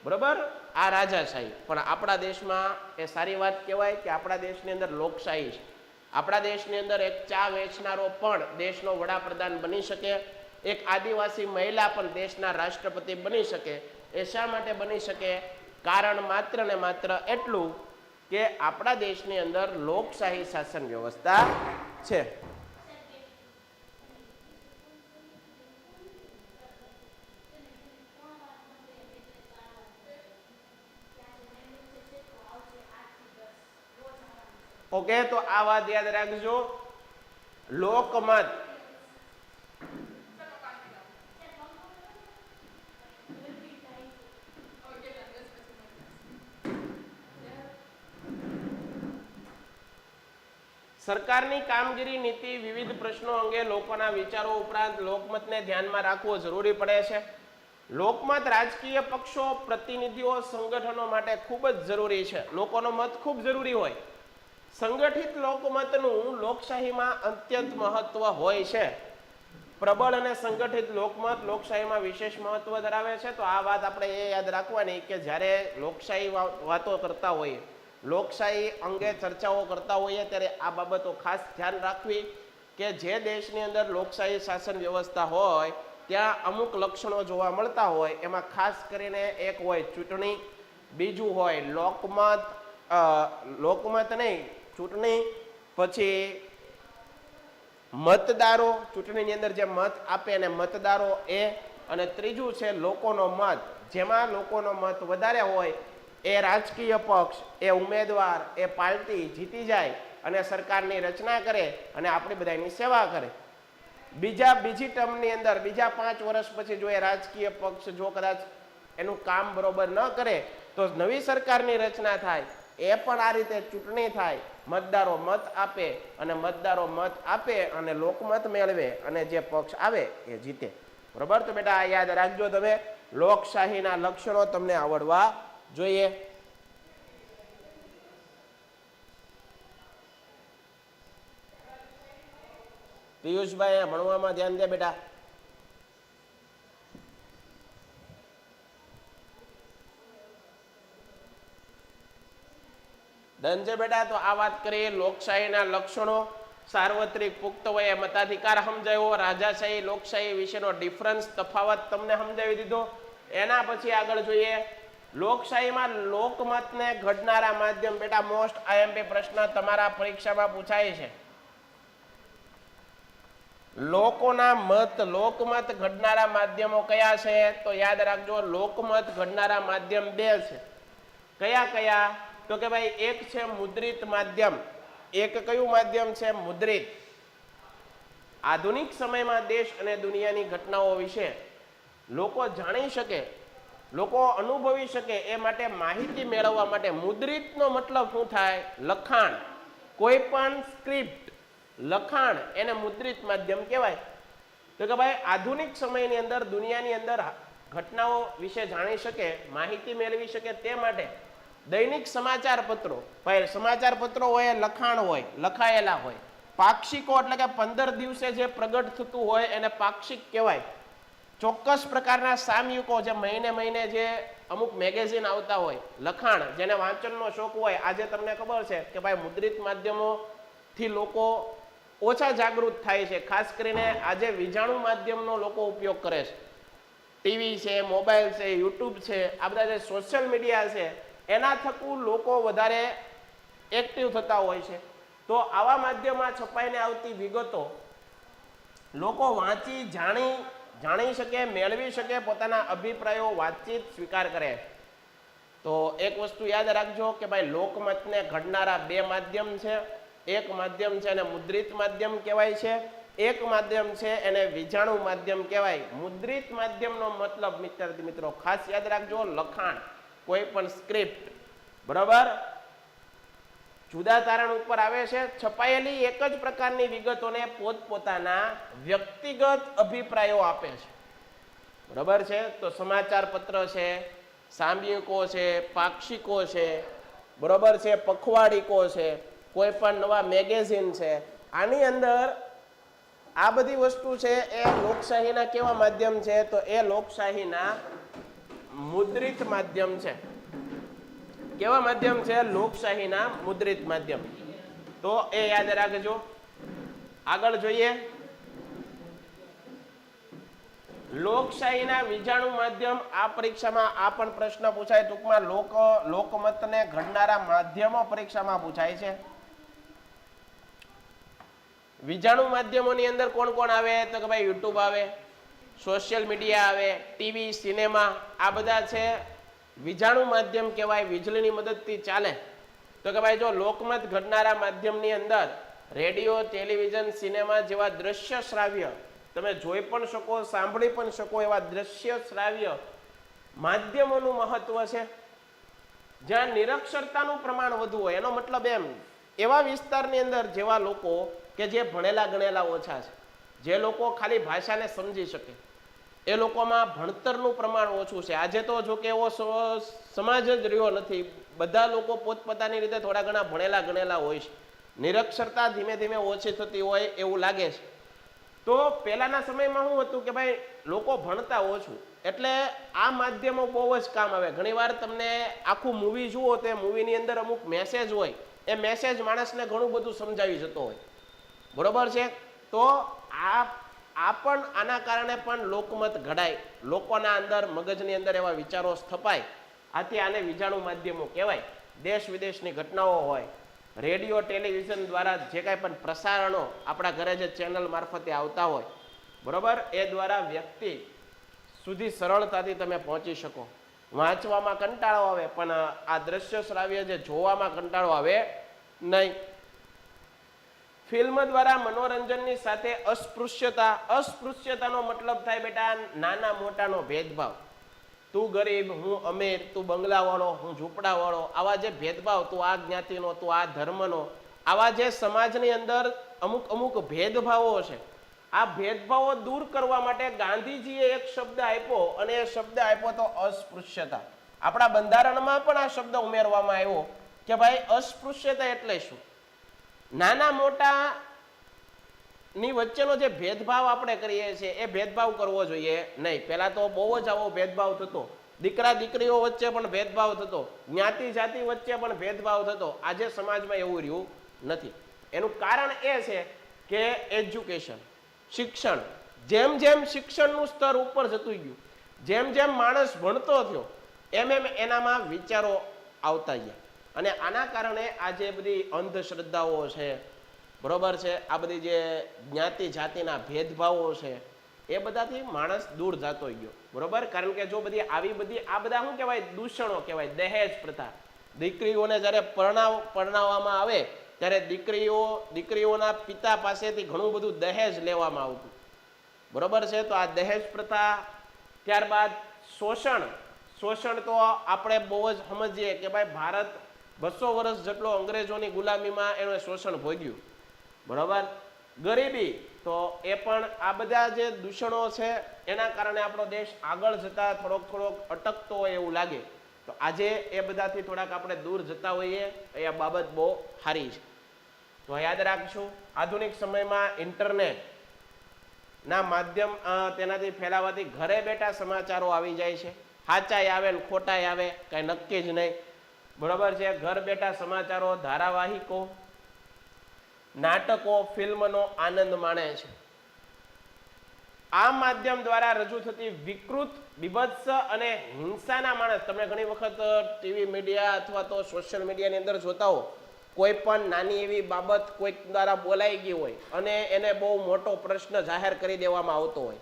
બરોબર? આ રાજાશાહી. પણ આપણા દેશમાં એ સારી વાત કહેવાય કે આપણા દેશની અંદર લોકશાહી છે. આપણા દેશની અંદર એક ચા વેચનારો પણ દેશનો વડાપ્રધાન બની શકે, એક આદિવાસી મહિલા પણ દેશના રાષ્ટ્રપતિ બની શકે. એ શા માટે બની શકે? કારણ માત્ર ને માત્ર એટલું કે આપણા દેશની અંદર લોકશાહી શાસન વ્યવસ્થા છે? ઓકે, તો આ વાત યાદ રાખજો. લોકમત સરકારની કામગીરી, નીતિ, વિવિધ પ્રશ્નો અંગે લોકોના વિચારો ઉપરાંત લોકમતને ધ્યાનમાં રાખવો જરૂરી પડે છે. લોકમત રાજકીય પક્ષો, પ્રતિનિધિઓ, સંગઠનો માટે ખૂબ જ જરૂરી છે. લોકોનો મત ખૂબ જરૂરી હોય. સંગઠિત લોકમતનું લોકશાહીમાં અત્યંત મહત્વ હોય છે. પ્રબળ અને સંગઠિત લોકમત લોકશાહીમાં વિશેષ મહત્વ ધરાવે છે. તો આ વાત આપણે એ યાદ રાખવાની કે જ્યારે લોકશાહી વાતો કરતા હોઈએ, લોકશાહી અંગે ચર્ચાઓ કરતા હોઈએ, ત્યારે આ બાબતો ખાસ ધ્યાન રાખવી કે જે દેશની અંદર લોકશાહી શાસન વ્યવસ્થા હોય ત્યાં અમુક લક્ષણો જોવા મળતા હોય. એમાં ખાસ કરીને એક હોય ચૂંટણી, બીજું હોય લોકમત, લોકમત નહીં ચૂંટણી, પછી મતદારો, ચૂંટણીની અંદર જે મત આપે અને મતદારો એ, અને ત્રીજું છે લોકોનો મત, જેમાં લોકોનો મત વધારે હોય એ રાજકીય પક્ષ, એ ઉમેદવાર, એ પાર્ટી જીતી જાય અને સરકારની રચના કરે અને આપણી બધાની સેવા કરે. બીજી ટર્મની અંદર બીજા 5 વર્ષ પછી જો એ રાજકીય પક્ષ જો કદાચ એનું કામ બરોબર ન કરે તો નવી સરકારની રચના થાય. એ પણ આ રીતે ચૂંટણી થાય, મતદારો મત આપે અને મતદારો મત આપે અને લોકમત મેળવે અને જે પક્ષ આવે એ જીતે. બરોબર? તો બેટા આ યાદ રાખજો તમે. લોકશાહીના લક્ષણો તમને આવડવા જોઈએ. પિયુષભાઈ ભણવામાં ધ્યાન દે બેટા. ડન છે બેટા? તો આ વાત કરીએ લોકશાહીના લક્ષણો. સાર્વત્રિક પુખ્ત વયે મતાધિકાર સમજાયો. રાજાશાહી લોકશાહી વિશેનો ડિફરન્સ, તફાવત તમને સમજાવી દીધો. એના પછી આગળ જોઈએ લોકશાહીમાં લોકમતને ઘડનારા માધ્યમ. બેટા મોસ્ટ આઈએમપી પ્રશ્ન તમારા પરીક્ષામાં પૂછાય છે. લોકોના મત, લોકમત ઘડનારા માધ્યમો કયા છે? તો યાદ રાખજો લોકમત ઘડનારા માધ્યમ 2 છે. કયા કયા? તો કે ભાઈ એક છે મુદ્રિત માધ્યમ. એક કયું માધ્યમ છે? મુદ્રિત. આધુનિક સમયમાં દેશ અને દુનિયાની ઘટનાઓ વિશે લોકો જાણી શકે, લોકો અનુભવી શકે એ માટે માહિતી મેળવવા માટે મુદ્રિતનો મતલબ શું થાય? લખાણ. કોઈ પણ સ્ક્રિપ્ટ, લખાણ, એને મુદ્રિત માધ્યમ કહેવાય. તો કે ભાઈ આધુનિક સમયની અંદર દુનિયાની અંદર ઘટનાઓ વિશે જાણી શકે, માહિતી મેળવી શકે તે માટે દૈનિક સમાચાર પત્રો, ભાઈ સમાચાર પત્રો હોય લખાણ હોય, લખાયેલા હોય. પાક્ષિકો એટલે કે 15 દિવસે જે પ્રગટ થતું હોય એને પાક્ષિક કહેવાય. ચોક્કસ પ્રકારના સામયિકો, જે મહિને જે અમુક મેગેઝિન આવતા હોય, લખાણ, જેને વાંચનનો શોખ હોય. આજે તમને ખબર છે કે ભાઈ મુદ્રિત માધ્યમોથી લોકો ઓછા જાગૃત થાય છે. ખાસ કરીને આજે વિજાણુ માધ્યમનો લોકો ઉપયોગ કરે છે. ટીવી છે, મોબાઈલ છે, યુટ્યુબ છે, આ બધા જે સોશિયલ મીડિયા છે એના થકી લોકો વધારે એક્ટિવ થતા હોય છે. તો આવા માધ્યમમાં છપાઈને આવતી વિગતો લોકો વાંચી જાણી શકે, મેળવી શકે, પોતાના અભિપ્રાયો વાતચીત સ્વીકાર કરે. તો એક વસ્તુ યાદ રાખજો કે ભાઈ લોકમતને ઘડનારા 2 માધ્યમ છે. એક માધ્યમ છે એને મુદ્રિત માધ્યમ કહેવાય છે, એક માધ્યમ છે એને વિજાણુ માધ્યમ કહેવાય. મુદ્રિત માધ્યમનો મતલબ મિત્રો ખાસ યાદ રાખજો લખાણ, કોઈ પણ સ્ક્રિપ્ટ. બરાબર? જુદા તારણ ઉપર આવે છે. છપાયેલી એક જ પ્રકારની વિગતોને પોતપોતાના વ્યક્તિગત અભિપ્રાયો આપે છે. બરાબર છે? તો સમાચાર પત્ર છે, સામયિકો છે, પાક્ષિકો છે, બરાબર છે, પખવાડિકો છે, કોઈ પણ નવા મેગેઝિન છે. આની અંદર આ બધી વસ્તુ છે એ લોકશાહીના કેવા માધ્યમ છે? તો એ લોકશાહીના મુદ્રિત માધ્યમ છે. કેવા માધ્યમ છે? લોકશાહીના મુદ્રિત માધ્યમ. તો એ યાદ રાખજો. આગળ જોઈએ લોકશાહીના વિજાણુ માધ્યમ. આ પરીક્ષામાં આ પણ પ્રશ્ન પૂછાય. ટૂંકમાં લોકમતને ઘડનારા માધ્યમો પરીક્ષામાં પૂછાય છે. વિજાણુ માધ્યમોની અંદર કોણ કોણ આવે તો કે ભાઈ યુટ્યુબ આવે, સોશિયલ મીડિયા આવે, ટીવી, સિનેમા, આ બધા છે વિજાણુ માધ્યમ કહેવાય, વીજળીની મદદથી ચાલે. તો કે ભાઈ જો લોકમત ઘડનારા માધ્યમની અંદર રેડિયો, ટેલિવિઝન, સિનેમા જેવા દ્રશ્ય શ્રાવ્ય તમે જોઈ પણ શકો, સાંભળી પણ શકો એવા દ્રશ્ય શ્રાવ્ય માધ્યમોનું મહત્વ છે. જ્યાં નિરક્ષરતાનું પ્રમાણ વધુ હોય, એનો મતલબ એમ એવા વિસ્તારની અંદર જેવા લોકો કે જે ભણેલા ગણેલા ઓછા છે, જે લોકો ખાલી ભાષાને સમજી શકે, એ લોકોમાં ભણતરનું પ્રમાણ ઓછું છે. આજે તો જો કે એવો સમાજ જ રહ્યો નથી, બધા લોકો પોતપોતાની રીતે થોડા ઘણા ભણેલા ગણેલા હોય છે. નિરક્ષરતા ધીમે ધીમે ઓછી થતી હોય એવું લાગે છે. તો પહેલાના સમયમાં શું હતું કે ભાઈ લોકો ભણતા ઓછું, એટલે આ માધ્યમો બહુ જ કામ આવે. ઘણીવાર તમને આખું મૂવી જુઓ તો એ મૂવીની અંદર અમુક મેસેજ હોય, એ મેસેજ માણસને ઘણું બધું સમજાવી જતો હોય, બરોબર છે. તો આ પણ આના કારણે પણ લોકમત ઘડાય, લોકોના અંદર મગજની અંદર એવા વિચારો સ્થપાય. આથી આને વિજાણુ માધ્યમો કહેવાય. દેશ વિદેશની ઘટનાઓ હોય, રેડિયો, ટેલિવિઝન દ્વારા જે કાંઈ પણ પ્રસારણો આપણા ઘરે જે ચેનલ મારફતે આવતા હોય, બરોબર, એ દ્વારા વ્યક્તિ સુધી સરળતાથી તમે પહોંચી શકો. વાંચવામાં કંટાળો આવે પણ આ દ્રશ્ય શ્રાવ્ય જે જોવામાં કંટાળો આવે નહીં. ફિલ્મ દ્વારા મનોરંજનની સાથે અસ્પૃશ્યતાનો મતલબ થાય બેટા નાના મોટાનો ભેદભાવ. તું ગરીબ, હું અમીર, તું બંગલાવાળો, હું ઝૂંપડાવાળો, આવા જે ભેદભાવ, તું આ જ્ઞાતિનો, તું આ ધર્મનો, આવા જે સમાજની અંદર અમુક ભેદભાવો છે, આ ભેદભાવો દૂર કરવા માટે ગાંધીજીએ એક શબ્દ આપ્યો, અને એ શબ્દ આપ્યો તો અસ્પૃશ્યતા. આપણા બંધારણમાં પણ આ શબ્દ ઉમેરવામાં આવ્યો કે ભાઈ અસ્પૃશ્યતા એટલે શું? નાના મોટા ની વચ્ચેનો જે ભેદભાવ આપણે કરીએ છીએ એ ભેદભાવ કરવો જોઈએ નહીં. પહેલા તો બહુ જ આવો ભેદભાવ થતો, દીકરા દીકરીઓ વચ્ચે પણ ભેદભાવ થતો, જ્ઞાતિ જાતિ વચ્ચે પણ ભેદભાવ થતો. આજે સમાજમાં એવું રહ્યું નથી. એનું કારણ એ છે કે એજ્યુકેશન, શિક્ષણ, જેમ જેમ શિક્ષણનું સ્તર ઉપર જતું ગયું, જેમ જેમ માણસ ભણતો થયો, એમ એમ એનામાં વિચારો આવતા ગયા. અને આના કારણે આ જે બધી અંધશ્રદ્ધાઓ છે, બરોબર છે, આ બધી જે જ્ઞાતિ જાતિના ભેદભાવો છે, એ બધાથી માણસ દૂર જતો ગયો, બરોબર. કારણ કે જો બધી આવી બધી આ બધા શું કહેવાય, દૂષણો કહેવાય. દહેજ પ્રથા, દીકરીઓને જ્યારે પરણાવવામાં આવે ત્યારે દીકરીઓના પિતા પાસેથી ઘણું બધું દહેજ લેવામાં આવતું, બરોબર છે. તો આ દહેજ પ્રથા, ત્યારબાદ શોષણ તો આપણે બહુ જ સમજીએ કે ભાઈ ભારત 200 વર્ષ જેટલો અંગ્રેજોની ગુલામીમાં એનું શોષણ ભોગ્યું, બરોબર. ગરીબી, તો એ પણ આ બધા જે દૂષણો છે એના કારણે આપણો દેશ આગળ જતા થોડોક અટકતો હોય એવું લાગે. તો આજે એ બધાથી થોડાક આપણે દૂર જતા હોઈએ, એ આ બાબત બહુ સારી છે. તો યાદ રાખશું, આધુનિક સમયમાં ઇન્ટરનેટ ના માધ્યમ તેનાથી ફેલાવાથી ઘરે બેઠા સમાચારો આવી જાય છે. સાચાઈ આવે ને ખોટાઈ આવે કાંઈ નક્કી જ નહીં, બરોબર છે. ઘર બેઠા સમાચારો, ધારાવાહિકો, નાટકો, ફિલ્મનો આનંદ માણે છે. આ માધ્યમ દ્વારા રજૂ થતી વિકૃત, બીભત્સ અને હિંસાના માણસ, તમે ઘણી વખત ટીવી મીડિયા અથવા તો સોશિયલ મીડિયાની અંદર જોતા હો, કોઈ પણ નાની એવી બાબત કોઈક દ્વારા બોલાઈ ગઈ હોય અને એને બહુ મોટો પ્રશ્ન જાહેર કરી દેવામાં આવતો હોય.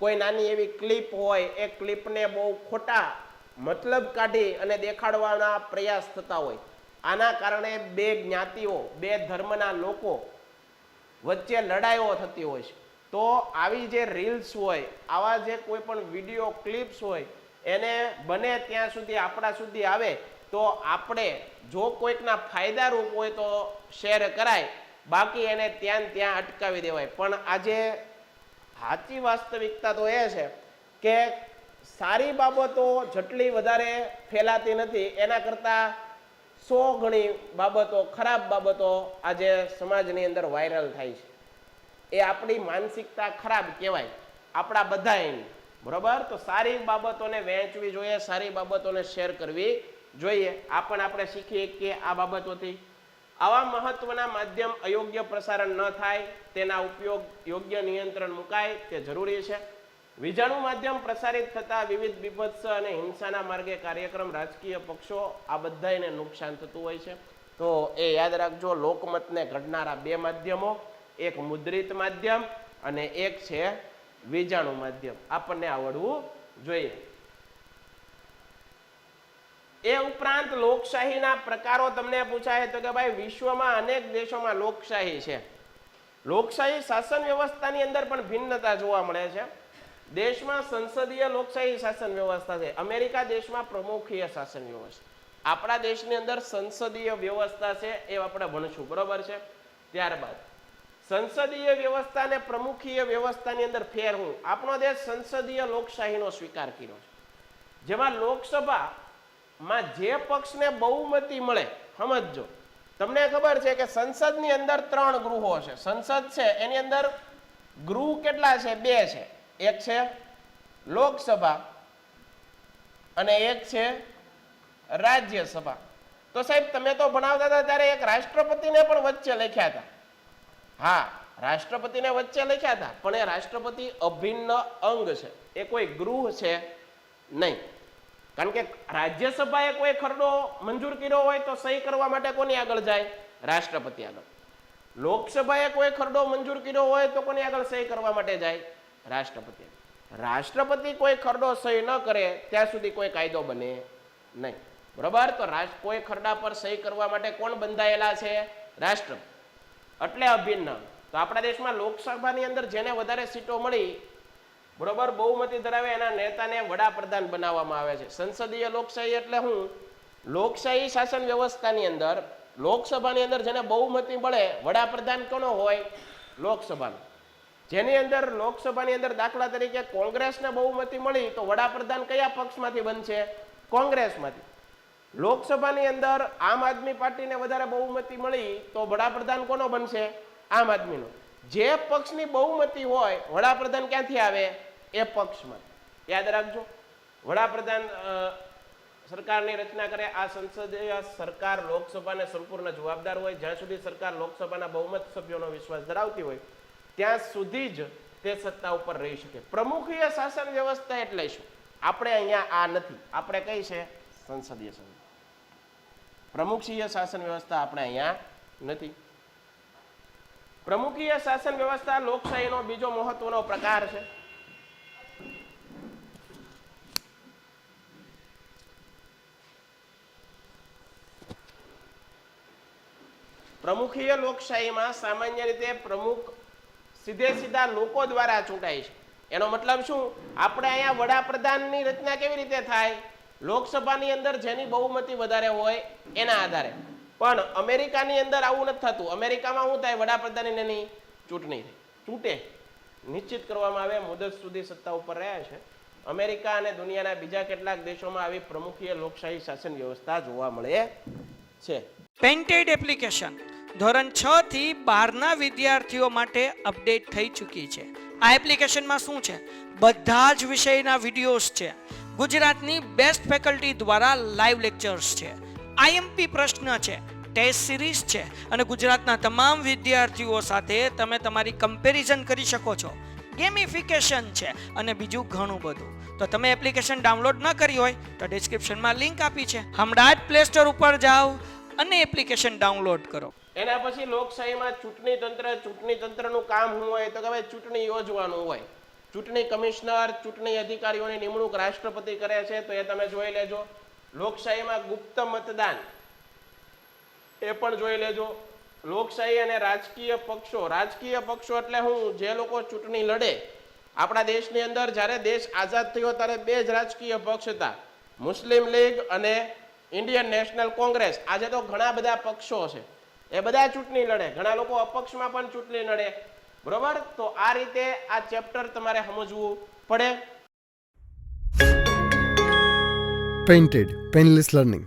કોઈ નાની એવી ક્લિપ હોય, એ ક્લિપને બહુ ખોટા મતલબ કાઢી અને દેખાડવાના પ્રયાસ થતા હોય. આના કારણે બે જ્ઞાતિઓ, બે ધર્મના લોકો વચ્ચે લડાઈઓ થતી હોય છે. તો આવી જે રીલ્સ હોય, આવા જે કોઈ પણ વિડીયો ક્લિપ્સ હોય, એને બને ત્યાં સુધી આપણા સુધી આવે તો આપણે જો કોઈકના ફાયદારૂપ હોય તો શેર કરાય, બાકી એને ત્યાં અટકાવી દેવાય. પણ આજે સાચી વાસ્તવિકતા તો એ છે કે સારી બાબતો જેટલી વધારે ફેલાતી નથી, એના કરતાં 100 ગણી બાબતો, ખરાબ બાબતો આજે સમાજની અંદર વાયરલ થાય છે. એ આપણી માનસિકતા ખરાબ કહેવાય, આપણા બધાની, બરોબર. તો સારી બાબતોને વહેંચવી જોઈએ, સારી બાબતોને શેર કરવી જોઈએ. આ પણ આપણે શીખીએ કે આ બાબતોથી આવા મહત્વના માધ્યમ અયોગ્ય પ્રસારણ ન થાય, તેના ઉપયોગ યોગ્ય નિયંત્રણ મુકાય તે જરૂરી છે. વિજાણુ માધ્યમ પ્રસારિત થતા વિવિધ બીભત્સ અને હિંસાના માર્ગે કાર્યક્રમ, રાજકીય પક્ષો, આ બધાને નુકસાન થતું હોય છે. તો એ યાદ રાખજો. લોકમતને ઘડનારા બે માધ્યમો, એક મુદ્રિત માધ્યમ અને એક છે વીજાણુ માધ્યમ. આપણને આવડવું જોઈએ. એ ઉપરાંત લોકશાહીના પ્રકારો તમને પૂછાય તો કે ભાઈ વિશ્વમાં અનેક દેશોમાં લોકશાહી છે. લોકશાહી શાસન વ્યવસ્થાની અંદર પણ ભિન્નતા જોવા મળે છે. દેશમાં સંસદીય લોકશાહી શાસન વ્યવસ્થા છે. અમેરિકા દેશમાં પ્રમુખીય શાસન વ્યવસ્થા. આપણા દેશની અંદર સંસદીય વ્યવસ્થા છે, એ આપણે ભણશું, બરોબર છે. ત્યારબાદ સંસદીય વ્યવસ્થા અને પ્રમુખીય વ્યવસ્થાની અંદર ફેર હું. આપણો દેશ સંસદીય લોકશાહીનો સ્વીકાર કર્યો છે, જેમાં લોકસભામાં જે પક્ષને બહુમતી મળે, સમજજો, તમને ખબર છે કે સંસદની અંદર 3 ગૃહો છે. સંસદ છે એની અંદર ગૃહ કેટલા છે? 2 છે. એક છે લોકસભા અને એક છે રાજ્યસભા. તો સાહેબ તમે તો ભણાવતા હતા ત્યારે એક રાષ્ટ્રપતિને પણ વચ્ચે લખ્યા હતા. હા, રાષ્ટ્રપતિને વચ્ચે લખ્યા હતા, પણ એ રાષ્ટ્રપતિ અભિન્ન અંગ છે, એ કોઈ ગૃહ છે નહીં. કારણ કે રાજ્યસભાએ કોઈ ખરડો મંજૂર કર્યો હોય તો સહી કરવા માટે કોની આગળ જાય? રાષ્ટ્રપતિ આગળ. લોકસભાએ કોઈ ખરડો મંજૂર કર્યો હોય તો કોની આગળ સહી કરવા માટે જાય? રાષ્ટ્રપતિ. રાષ્ટ્રપતિ કોઈ ખરડો સહી ન કરે ત્યાં સુધી કોઈ કાયદો બને નહીં, બરાબર. તો કોઈ ખરડા પર સહી કરવા માટે કોણ બંધાયેલા છે? રાષ્ટ્રપતિ. એટલે અભિન્ન. તો આપણા દેશમાં લોકસભાની અંદર જેને વધારે સીટો મળી, બરોબર, બહુમતી ધરાવે, એના નેતાને વડાપ્રધાન બનાવવામાં આવે છે. સંસદીય લોકશાહી એટલે હું? લોકશાહી શાસન વ્યવસ્થાની અંદર લોકસભાની અંદર જેને બહુમતી મળે, વડાપ્રધાન કોનો હોય? લોકસભાનો. જેની અંદર લોકસભાની અંદર દાખલા તરીકે કોંગ્રેસને બહુમતી મળી તો વડાપ્રધાન કયા પક્ષમાંથી બનશે? કોંગ્રેસમાંથી. લોકસભાની અંદર આમ આદમી પાર્ટીને વધારે બહુમતી મળી તો વડાપ્રધાન કોનો બનશે? આમ આદમીનો. જે પક્ષની બહુમતી હોય, વડાપ્રધાન ક્યાંથી આવે? એ પક્ષમાં. યાદ રાખજો, વડાપ્રધાન સરકારની રચના કરે. આ સંસદીય સરકાર લોકસભાને સંપૂર્ણ જવાબદાર હોય. જ્યાં સુધી સરકાર લોકસભાના બહુમત સભ્યોનો વિશ્વાસ ધરાવતી હોય ત્યાં સુધી જ તે સત્તા ઉપર રહી શકે. પ્રમુખીય શાસન વ્યવસ્થા એટલે શું? આપણે અહીંયા આ નથી, આપણે કઈ છે? સંસદીય શાસન. પ્રમુખીય શાસન વ્યવસ્થા આપણે અહીંયા નથી. પ્રમુખીય શાસન વ્યવસ્થા લોકશાહીનો બીજો મહત્વનો પ્રકાર છે. પ્રમુખીય લોકશાહીમાં સામાન્ય રીતે પ્રમુખ સીધા લોકો દ્વારા ચૂંટાય છે. એનો મતલબ શું? આપણે અહીંયા વડાપ્રધાનની રચના કેવી રીતે થાય? લોકસભાની અંદર જેની બહુમતી વધારે હોય એના આધારે. પણ અમેરિકાની અંદર આવું નથી થતું. અમેરિકામાં શું થાય? વડાપ્રધાનની ચૂંટણી થાય, ચૂંટે, નિશ્ચિત કરવામાં આવે, મુદત સુધી સત્તા ઉપર રહ્યા છે. અમેરિકા અને દુનિયાના બીજા કેટલાક દેશોમાં આવી પ્રમુખીય લોકશાહી શાસન વ્યવસ્થા જોવા મળે છે. પેન્ટેડ એપ્લિકેશન ધોરણ 6 થી 12ના વિદ્યાર્થીઓ માટે અપડેટ થઈ ચૂકી છે. આ એપ્લિકેશનમાં શું છે? બધા જ વિષયના વિડીયોઝ છે. ગુજરાતની બેસ્ટ ફેકલ્ટી દ્વારા લાઈવ લેક્ચર્સ છે. આઈએમપી પ્રશ્ન છે, ટેસ્ટ સિરીઝ છે અને ગુજરાતના તમામ વિદ્યાર્થીઓ સાથે તમે તમારી કમ્પેરિઝન કરી શકો છો. ગેમિફિકેશન છે અને બીજું ઘણું બધું. તો તમે એપ્લિકેશન ડાઉનલોડ ન કરી હોય તો ડિસ્ક્રિપ્શનમાં લિંક આપી છે. હમણાં જ પ્લે સ્ટોર ઉપર જાઓ અને એપ્લિકેશન ડાઉનલોડ કરો. એના પછી લોકશાહીમાં ચૂંટણી તંત્રનું કામ શું હોય? તો કે ભાઈ ચૂંટણી યોજવાનું હોય. ચૂંટણી કમિશનર, ચૂંટણી અધિકારીઓની નિમણૂક રાષ્ટ્રપતિ કરે છે, તો એ તમે જોઈ લેજો. લોકશાહીમાં ગુપ્ત મતદાન, એ પણ જોઈ લેજો. લોકશાહી અને રાજકીય પક્ષો એટલે હું? જે લોકો ચૂંટણી લડે. આપણા દેશની અંદર જ્યારે દેશ આઝાદ થયો ત્યારે 2 જ રાજકીય પક્ષ હતા, મુસ્લિમ લીગ અને ઇન્ડિયન નેશનલ કોંગ્રેસ. આજે તો ઘણા બધા પક્ષો છે, એ બધા ચૂંટણી લડે. ઘણા લોકો અપક્ષમાં પણ ચૂંટણી લડે, બરોબર. તો આ રીતે આ ચેપ્ટર તમારે સમજવું પડે. Painted, Painless Learning.